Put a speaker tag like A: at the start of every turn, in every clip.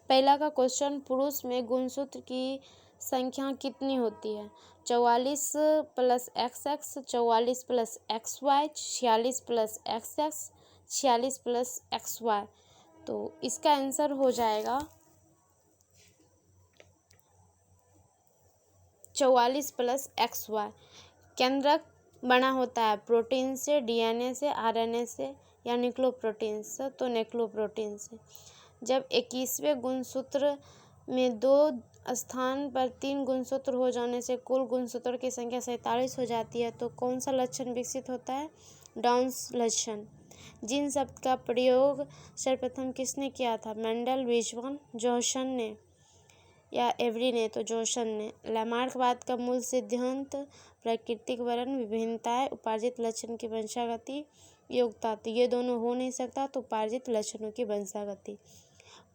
A: पहला का क्वेश्चन, पुरुष में गुणसूत्र की संख्या कितनी होती है? 44 + XX, 44 + XY, 46 + XX, 46 + XY। तो इसका आंसर हो जाएगा 44 + XY। केंद्रक बना होता है प्रोटीन से, DNA से, RNA से या न्यूक्लियोप्रोटीन से, तो न्यूक्लियोप्रोटीन से। जब 21वें गुणसूत्र में 2 स्थान पर 3 गुणसूत्र हो जाने से कुल गुणसूत्रों की संख्या 47 हो जाती है, तो कौन सा लक्षण विकसित होता है? डाउन्स लक्षण। जीन शब्द का प्रयोग सर्वप्रथम किसने किया था? मेंडल, वीजमैन, जॉनसन ने या एवरी ने? तो जॉनसन ने। लैमार्कवाद का मूल सिद्धांत प्राकृतिक वर्णन, विभिन्नताएं, उपार्जित लक्षण की वंशागति, योग्यता। तो ये दोनों हो नहीं सकता, तो उपार्जित लक्षणों की वंशागति।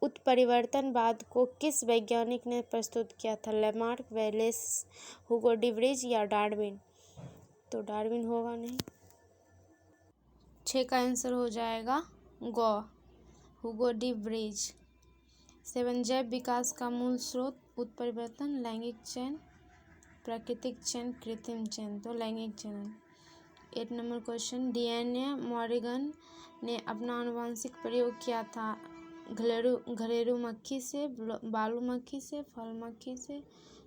A: उत्परिवर्तनवाद को किस वैज्ञानिक ने प्रस्तुत किया था? लैमार्क, वेलेस, हुगो डिवरीज या डार्विन? तो डार्विन होगा नहीं। 6 का आंसर हो जाएगा गौ, हुगो डिवरीज। 7, जैव विकास का मूल स्रोत? उत्परिवर्तन, लैंगिक चयन, प्राकृतिक चयन, कृत्रिम चयन। तो लैंगिक चयन। 8 नंबर क्वेश्चन, DNA मॉर्गन ने अपना आनुवंशिक प्रयोग किया था? घरेलू मक्खी से, बालू मक्खी से, फल मक्खी से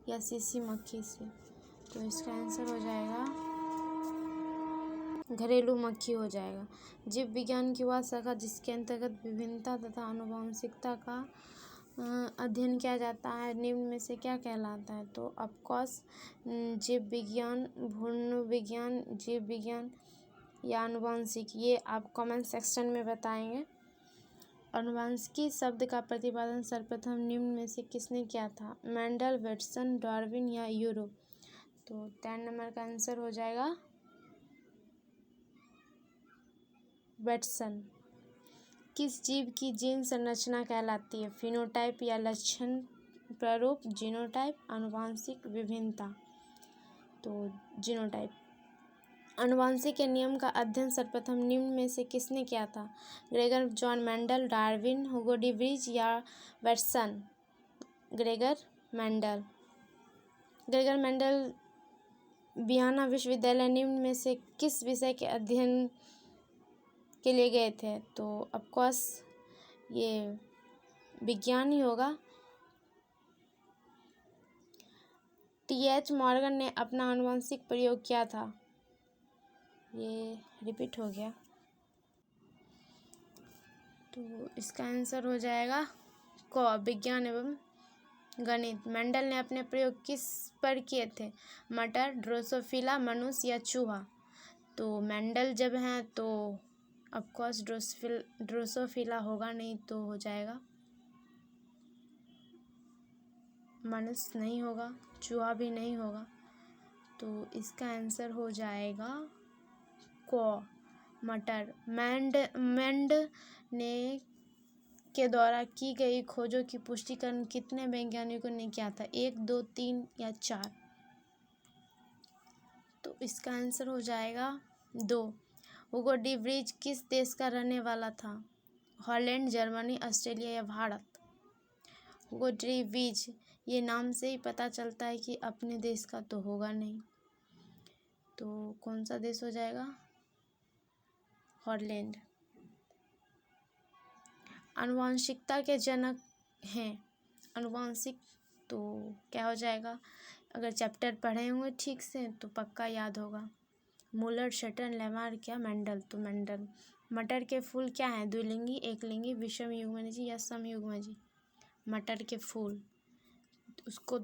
A: या सीसी मक्खी से? तो इसका आंसर हो जाएगा घरेलू मक्खी हो जाएगा। जीव विज्ञान की वह शाखा जिसके अंतर्गत विभिन्नता तथा आनुवंशिकता का अध्ययन किया जाता है, निम्न में से क्या कहलाता है? तो ऑफकोर्स जीव विज्ञान, भ्रूण विज्ञान, जीव विज्ञान या आनुवंशिक, ये आप कमेंट सेक्शन में बताएंगे। आनुवंशिकी शब्द का प्रतिपादन सर्वप्रथम निम्न में से किसने किया था? मेंडल, वाटसन, डार्विन या यूरो? तो 10 नंबर का आंसर हो जाएगा वाटसन। किस जीव की जीन संरचना कहलाती है? फिनोटाइप या लक्षण प्रारूप, जीनोटाइप, आनुवंशिक विभिन्नता? तो जीनोटाइप। आनुवंशिक के नियम का अध्ययन सर्वप्रथम निम्न में से किसने किया था? Gregor John Mendel, Darwin, Hugo de Vries या Watson? Gregor Mendel. Gregor Mendel Vienna विश्वविद्यालय निम्न में से किस विषय के अध्ययन के लिए गए थे? तो ऑफकोर्स ये विज्ञान ही होगा। TH मॉर्गन ने अपना आनुवंशिक प्रयोग किया था? ये रिपीट हो गया, तो इसका आंसर हो जाएगा क, विज्ञान एवं गणित। मेंडल ने अपने प्रयोग किस पर किए थे? मटर, ड्रोसोफिला, मनुष्य या चूहा? तो मेंडल जब हैं तो ऑफकोर्स ड्रोसोफिला होगा नहीं, तो हो जाएगा मनुष्य नहीं होगा, चूहा भी नहीं होगा, तो इसका आंसर हो जाएगा क, मटर। मेंड ने के द्वारा की गई खोजों की पुष्टिकरण कितने वैज्ञानिकों ने किया था? 1, 2, 3 या 4? तो इसका आंसर हो जाएगा 2। हुगो डिवरीज किस देश का रहने वाला था? हॉलैंड, जर्मनी, ऑस्ट्रेलिया या भारत? हुगो डिवरीज, ये नाम से ही पता चलता है कि अपने देश का तो होगा नहीं, तो कौन सा देश हो जाएगा? हॉलैंड। आनुवंशिकता के जनक हैं आनुवंशिक, तो क्या हो जाएगा? अगर चैप्टर पढ़े होंगे ठीक से तो पक्का याद होगा। मूलर, शटन, लैमार्क या मेंडल? तो मेंडल। मटर के फूल क्या हैं? द्विलिंगी, एकलिंगी, विषम युग्मजी या समयुग्मजी? मटर के फूल, उसको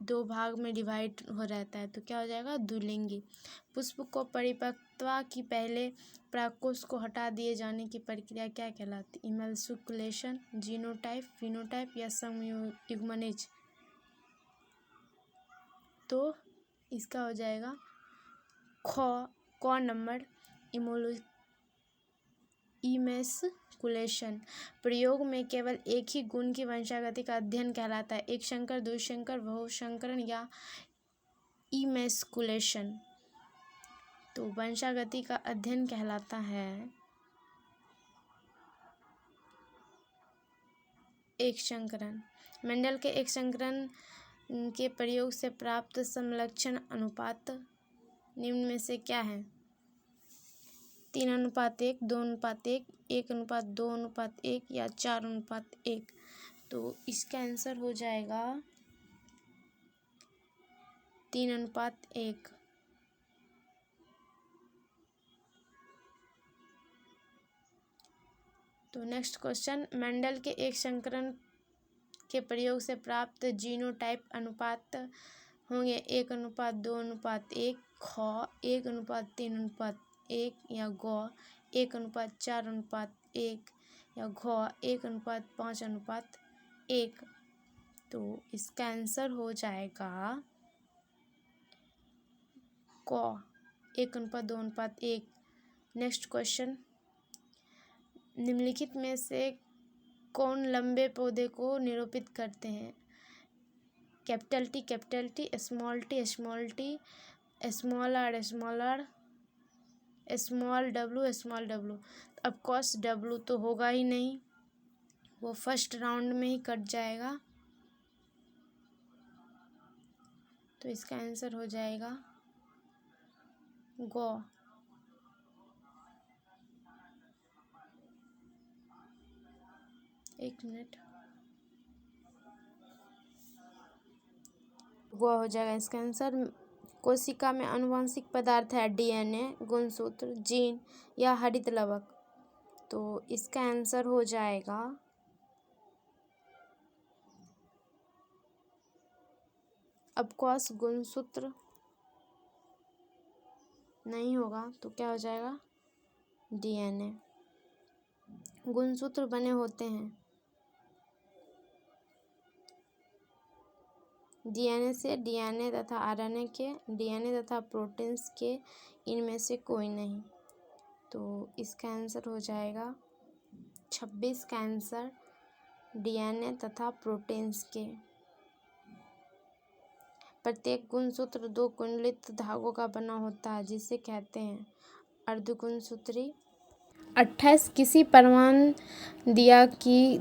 A: 2 भाग में डिवाइड हो रहता है, तो क्या हो जाएगा? द्विलिंगी। पुष्प को परिपक्वता की पहले परागकोश को हटा दिए जाने की प्रक्रिया क्या कहलाती? इमल्सिकुलेशन, जीनोटाइप, फिनोटाइप या समयुग्मनज? तो इसका हो जाएगा क नंबर, इमैस्कुलेशन। प्रयोग में केवल एक ही गुण की वंशागति का अध्ययन कहलाता है? एक संकर, द्विसंकर, बहुसंकरण या इमैस्कुलेशन? तो वंशागति का अध्ययन कहलाता है एक संकरण। मेंडल के एक संकरण के प्रयोग से प्राप्त समलक्षण अनुपात निम्न में से क्या है? 3:1, 2:1, 1:2:1 या 4:1। तो इसका आंसर हो जाएगा 3:1। तो नेक्स्ट क्वेश्चन, मेंडल के एक संकरण के प्रयोग से प्राप्त जीनोटाइप अनुपात होंगे 1:2:1, ख 1:3:1 या ग 1:4:1 या घ 1:5:1। तो इसका आंसर हो जाएगा क 1:2:1। नेक्स्ट क्वेश्चन, निम्नलिखित में से कौन लंबे पौधे को निरूपित करते हैं? Capital T, small T, small R, small W. Of course W तो होगा ही नहीं, वो फर्स्ट राउंड में ही कट जाएगा। तो इसका आंसर हो जाएगा गो। एक मिनट, गो हो जाएगा इसका आंसर। कोशिका में आनुवंशिक पदार्थ है डीएनए, गुणसूत्र, जीन या हरित लवक। तो इसका आंसर हो जाएगा ऑफकोर्स गुणसूत्र नहीं होगा, तो क्या हो जाएगा डीएनए। गुणसूत्र बने होते हैं डीएनए से, डीएनए तथा आरएनए के, डीएनए तथा प्रोटीन्स के, इनमें से कोई नहीं। तो इसका आंसर हो जाएगा 26 का आंसर डीएनए तथा प्रोटीन्स के। प्रत्येक गुणसूत्र 2 कुंडलित धागों का बना होता है, जिसे कहते हैं अर्धगुणसूत्री। 28 किसी परमाणु दिया कि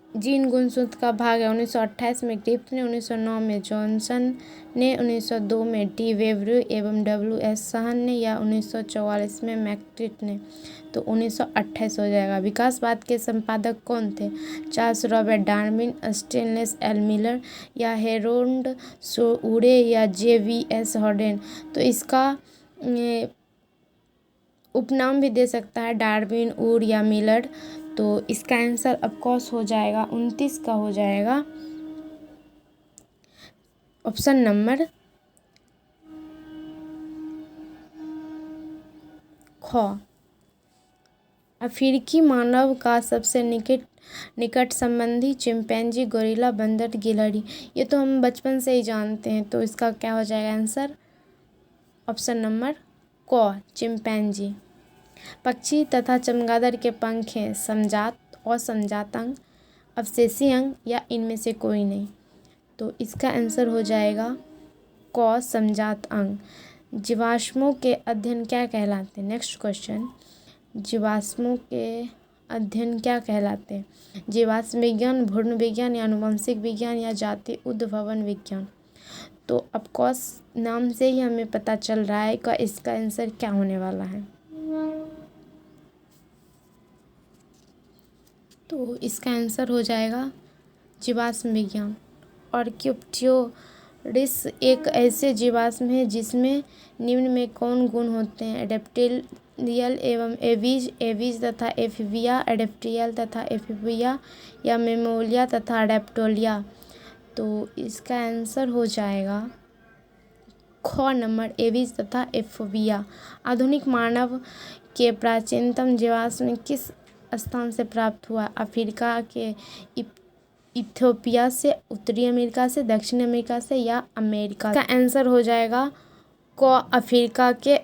A: जीन गुणसूत्र का भाग है। 1928 में ग्रिफ्थ ने, 1909 में जॉनसन ने, 1902 में डी वेब्रू एवं W.S. सहन ने या 1944 में मैकट्रिट ने। तो 1928 हो जाएगा। विकासवाद के संपादक कौन थे? Charles Robert Darwin, stainless L Miller या हेरोल्ड सोउरे या J.V.S. हॉडेन। तो इसका उपनाम भी दे सकता है डार्विन, उर या मिलर। तो इसका आंसर ऑफकोर्स हो जाएगा 29 का हो जाएगा ऑप्शन नंबर ख। अफ्रीकी मानव का सबसे निकट संबंधी चिंपैंजी, गोरिल्ला, बंदर, गिलहरी। ये तो हम बचपन से ही जानते हैं। तो इसका क्या हो जाएगा आंसर ऑप्शन नंबर क, चिंपैंजी। पक्षी तथा चमगादड़ के पंख हैं समजात, असमजात अंग, अवशेषी अंग या इनमें से कोई नहीं। तो इसका आंसर हो जाएगा क, समजात अंग। जीवाश्मों के अध्ययन क्या कहलाते हैं? नेक्स्ट क्वेश्चन, जीवाश्मों के अध्ययन क्या कहलाते हैं? जीवाश्म विज्ञान, भ्रूण विज्ञान या आनुवंशिक विज्ञान या जाति उद्भवन विज्ञान। तो ऑफकोर्स नाम से ही हमें पता चल रहा है कि इसका आंसर क्या होने वाला है। तो इसका आंसर हो जाएगा जीवाश्म विज्ञान। आर्क्योप्टेरिस एक ऐसे जीवाश्म है जिसमें निम्न में कौन गुण होते हैं? एडेप्टेरियल एवं एवीज तथा एफिबिया, एडेप्टेरियल तथा एफिबिया या मेमोलिया तथा एडेप्टोलिया। तो इसका आंसर हो जाएगा ख नंबर, एवीज तथा एफिबिया। आधुनिक मानव के प्राचीनतम जीवाश्म किस स्थान से प्राप्त हुआ? अफ्रीका के इथियोपिया से, उत्तरी अमेरिका से, दक्षिण अमेरिका से या अमेरिका। का आंसर हो जाएगा क, अफ्रीका के